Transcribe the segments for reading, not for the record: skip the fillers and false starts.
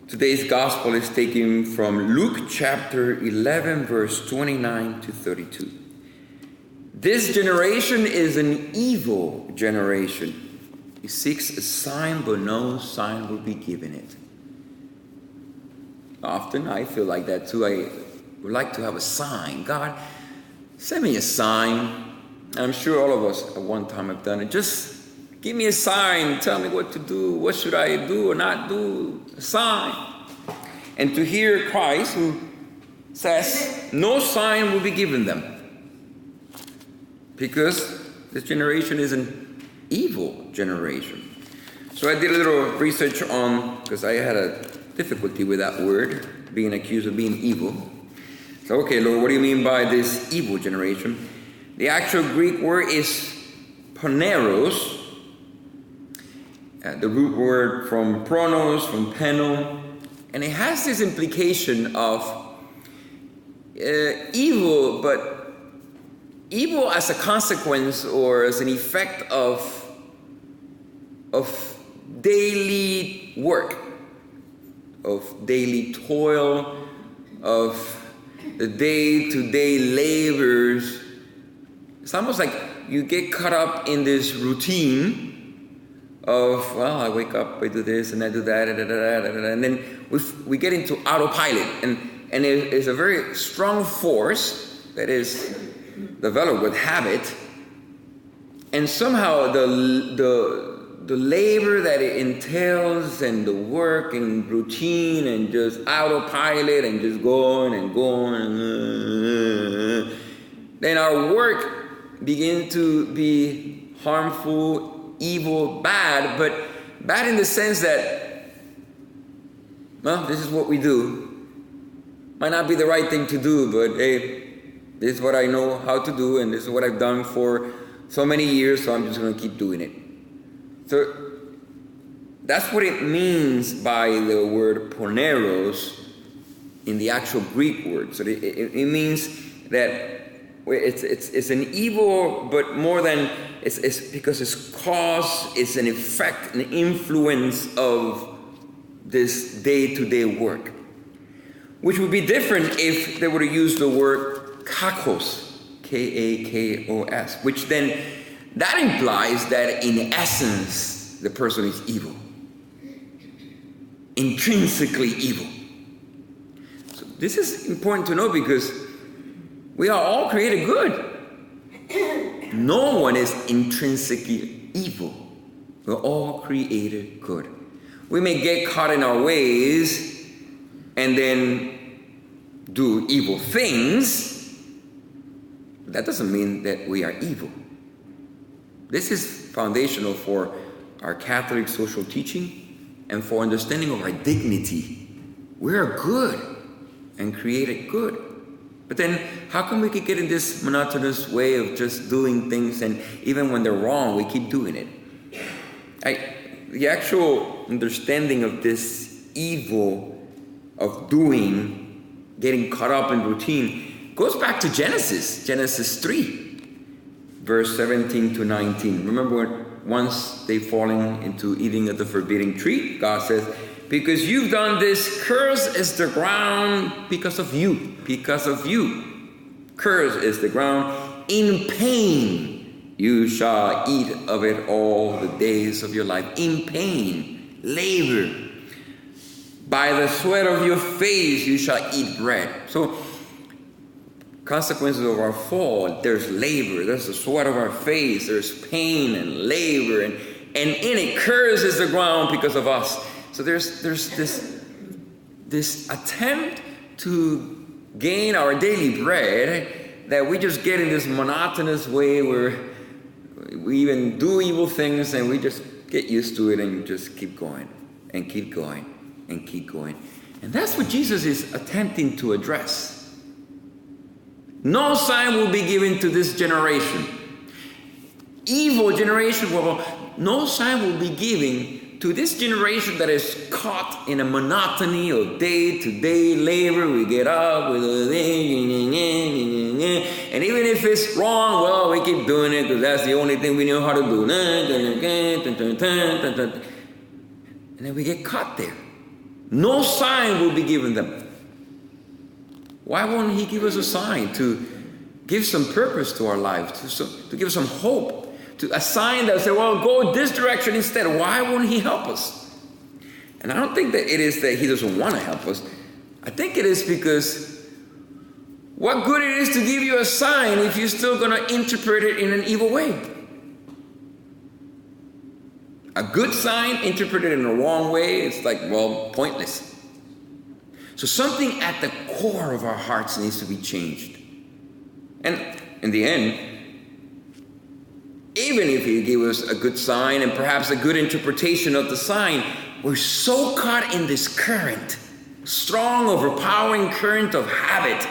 Today's gospel is taken from Luke chapter 11, verse 29 to 32. This generation is an evil generation. It seeks a sign, but no sign will be given it. Often I feel like that too. I would like to have a sign. God, send me a sign. I'm sure all of us at one time have done it. Just give me a sign. Tell me what to do. What should I do or not do? A sign. And to hear Christ who says no sign will be given them. Because this generation is an evil generation. So I did a little research on, because I had a difficulty with that word, being accused of being evil. So, okay, Lord, what do you mean by this evil generation? The actual Greek word is poneros. The root word from pronos, from peno. And it has this implication of evil, but evil as a consequence or as an effect of daily work, of daily toil, of the day-to-day labors. It's almost like you get caught up in this routine of, well, I wake up, I do this, and I do that, and then we get into autopilot, and it's a very strong force that is developed with habit, and somehow the labor that it entails, and the work and routine, and just autopilot, and just going, then our work begins to be harmful, evil, bad, but bad in the sense that, well, this is what we do. Might not be the right thing to do, but hey, this is what I know how to do, and this is what I've done for so many years, so I'm just going to keep doing it. So that's what it means by the word poneros in the actual Greek word. So it means that it's an evil, but more than it's because it's cause, it's an effect, an influence of this day-to-day work, which would be different if they were to use the word kakos, K-A-K-O-S, which then that implies that in essence the person is evil, intrinsically evil. So this is important to know because we are all created good. No one is intrinsically evil. We're all created good. We may get caught in our ways and then do evil things. That doesn't mean that we are evil. This is foundational for our Catholic social teaching and for understanding of our dignity. We're good and created good. But then how come we could get in this monotonous way of just doing things, and even when they're wrong, we keep doing it? The actual understanding of this evil of doing, getting caught up in routine, goes back to Genesis 3, verse 17 to 19. Remember once they falling into eating of the forbidden tree, God says, because you've done this, cursed is the ground because of you. Because of you. Cursed is the ground. In pain you shall eat of it all the days of your life. In pain, labor. By the sweat of your face you shall eat bread. So, consequences of our fall, there's labor, there's the sweat of our face, there's pain and labor, and in it, cursed is the ground because of us. So there's this attempt to gain our daily bread that we just get in this monotonous way where we even do evil things and we just get used to it and just keep going and keep going and keep going. And that's what Jesus is attempting to address. No sign will be given to this generation. Evil generation, well, no sign will be given to this generation that is caught in a monotony of day-to-day labor. We get up with a thing, and even if it's wrong, well, we keep doing it because that's the only thing we know how to do. And then we get caught there. No sign will be given them. Why won't he give us a sign to give some purpose to our lives, to give us some hope, to a sign that will say, well, go this direction instead? Why won't he help us? And I don't think that it is that he doesn't want to help us. I think it is because what good it is to give you a sign if you're still going to interpret it in an evil way. A good sign interpreted in the wrong way, it's like, well, pointless. So something at the core of our hearts needs to be changed. And in the end, even if he gave us a good sign and perhaps a good interpretation of the sign, we're so caught in this current, strong, overpowering current of habit.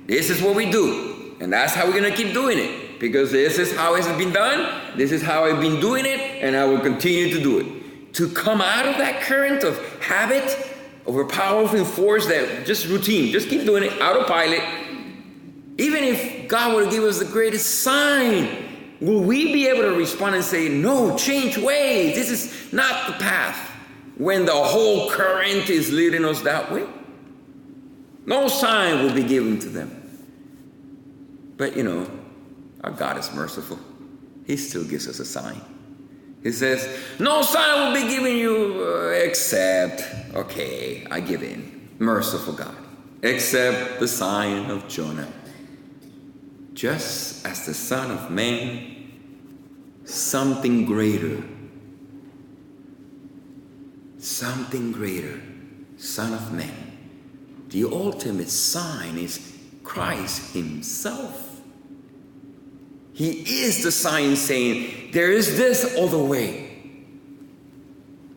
This is what we do, and that's how we're going to keep doing it, because this is how it has been done, this is how I've been doing it, and I will continue to do it. To come out of that current of habit, overpowering force, that just routine, just keep doing it, autopilot. Even if God were to give us the greatest sign, will we be able to respond and say, no, change ways, this is not the path, when the whole current is leading us that way? No sign will be given to them. But our God is merciful. He still gives us a sign. He says, no sign will be given you except, okay, I give in. Merciful God. Except the sign of Jonah. Just as the Son of Man, something greater, Son of Man. The ultimate sign is Christ himself. He is the sign saying, there is this other way.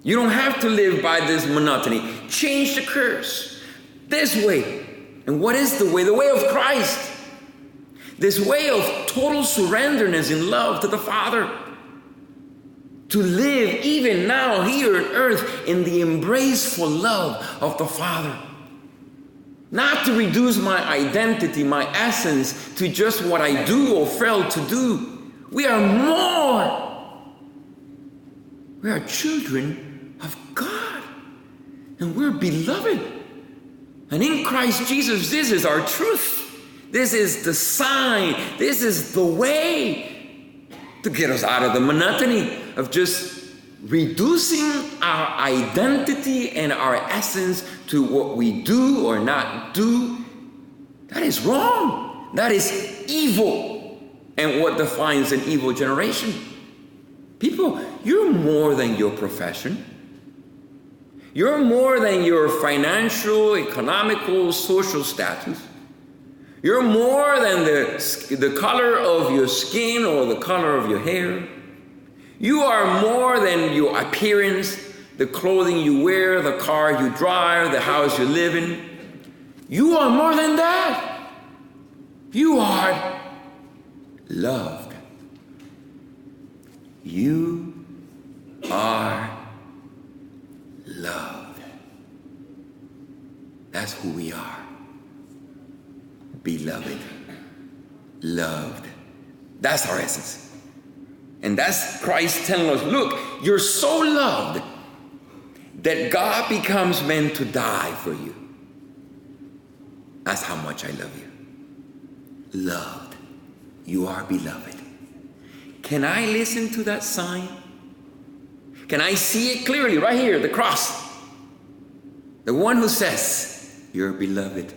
You don't have to live by this monotony. Change the curse. This way. And what is the way? The way of Christ. This way of total surrenderness in love to the Father. To live even now here on earth in the embraceful love of the Father. Not to reduce my identity, my essence, to just what I do or fail to do. We are more. We are children of God. And we're beloved. And in Christ Jesus, this is our truth. This is the sign. This is the way to get us out of the monotony of just reducing our identity and our essence to what we do or not do. That is wrong. That is evil. And what defines an evil generation? People, you're more than your profession. You're more than your financial, economical, social status. You're more than the color of your skin or the color of your hair. You are more than your appearance, the clothing you wear, the car you drive, the house you live in. You are more than that. You are loved. You are loved. That's who we are. Beloved. Loved. That's our essence. And that's Christ telling us, look, you're so loved that God becomes man to die for you. That's how much I love you. Loved. You are beloved. Can I listen to that sign? Can I see it clearly right here, the cross? The one who says, you're beloved.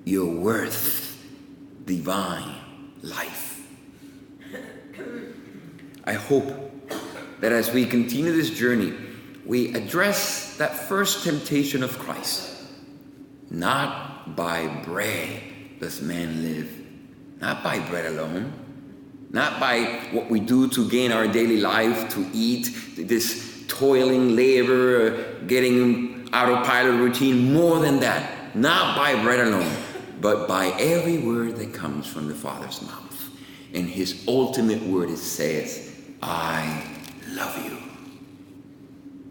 You're worth divine life. I hope that as we continue this journey, we address that first temptation of Christ. Not by bread does man live. Not by bread alone. Not by what we do to gain our daily life, to eat, this toiling labor, getting autopilot routine. More than that. Not by bread alone, but by every word that comes from the Father's mouth. And his ultimate word, it says, I love you.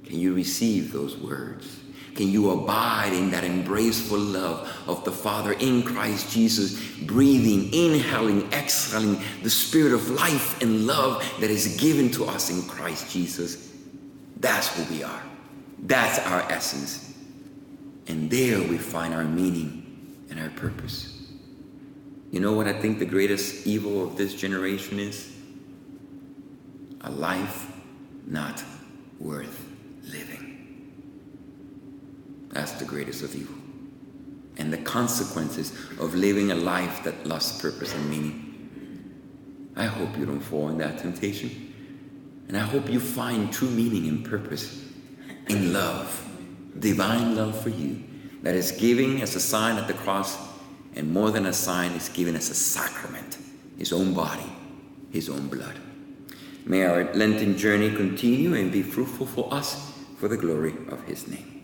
Can you receive those words? Can you abide in that embraceful love of the Father in Christ Jesus, breathing, inhaling, exhaling the spirit of life and love that is given to us in Christ Jesus? That's who we are. That's our essence. And there we find our meaning and our purpose. You know what I think the greatest evil of this generation is? A life not worth living. That's the greatest of evil. And the consequences of living a life that lost purpose and meaning. I hope you don't fall in that temptation. And I hope you find true meaning and purpose in love, divine love for you, that is giving as a sign at the cross, and more than a sign, is given as a sacrament, his own body, his own blood. May our Lenten journey continue and be fruitful for us for the glory of his name.